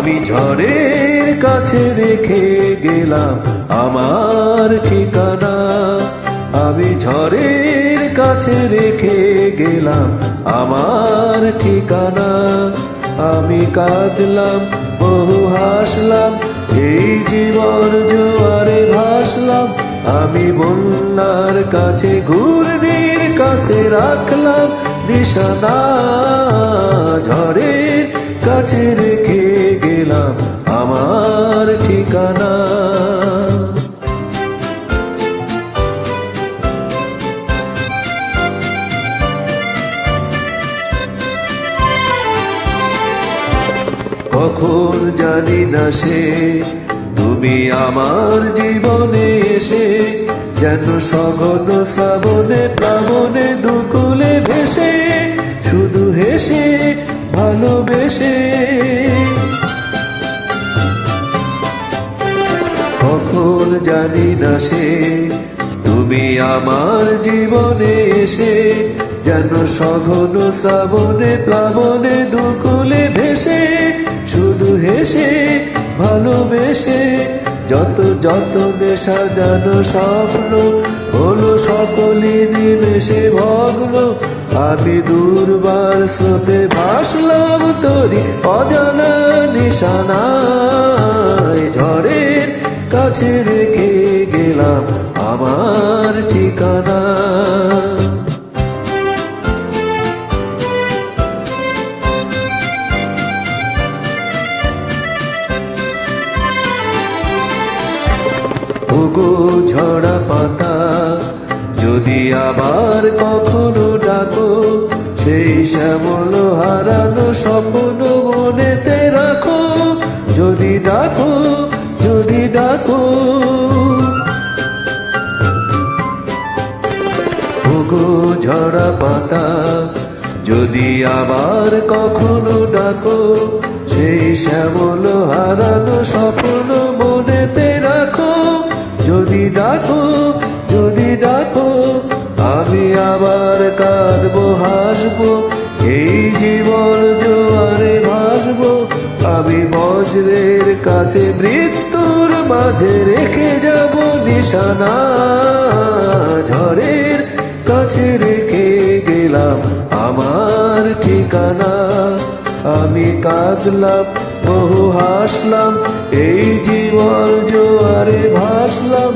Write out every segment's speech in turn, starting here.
আমি ঝড়ের কাছে রেখে গেলাম আমার ঠিকানা। আমি ঝড়ের কাছে রেখে গেলাম আমার ঠিকানা। আমি কাঁদলাম বহু হাসলাম, এই জীবন জোয়ারে ভাসলাম। আমি বন্যার কাছে ঘূর্ণির কাছে রাখলাম নিশানা। ঝড়ের কাছে রেখে গেলাম আমার ঠিকানা। কখন জানি না সে তুমি আমার জীবনে এসে, যেন সঘন শ্রাবণে প্লাবনে দুকুলে ভেসে, শুধু হেসে ভালোবেসে। কখন জানি না সে তুমি আমার জীবনে এসে, যেন সঘন শ্রাবণে প্লাবনে দুকুলে ভেসে, শুধু হেসে ভালোবেসে। যত যতনে সাজানো স্বপ্ন হলো সকলই নিমেষে ভগ্ন। আমি দুর্বার স্রোতে ভাসলাম তোরি অজানা নিশানায়। ঝড়ের কাছে রেখে গেলাম আমার ঠিকানা। ওগো ঝরা পাতা, যদি আবার কখনো ডাকো, সেই শ্যামল হারানো স্বপ্ন মনেতে রাখো। যদি ডাকো, যদি ডাকো। ওগো ঝরা পাতা, যদি আবার কখনো ডাকো, সেই শ্যামল হারানো স্বপ্ন মনেতে রাখো। যদি ডাকো, যদি ডাকো। আমি আবার কাঁদবো হাসবো, এই জীবন জোয়ারে ভাসবো। আমি বজ্রের কাছে মৃত্যুর মাঝে রেখে যাব নিশানা। ঝড়ের কাছে রেখে গেলাম আমার ঠিকানা। আমি কাঁদলাম বহু হাসলাম, এই জীবন জোয়ারে ভাসলাম।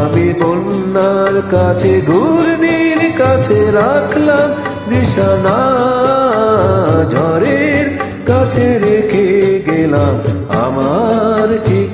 আমি বন্যার কাছে ঘূর্ণির কাছে রাখলাম নিশানা। ঝড়ের কাছে রেখে গেলাম আমার ঠিকানা।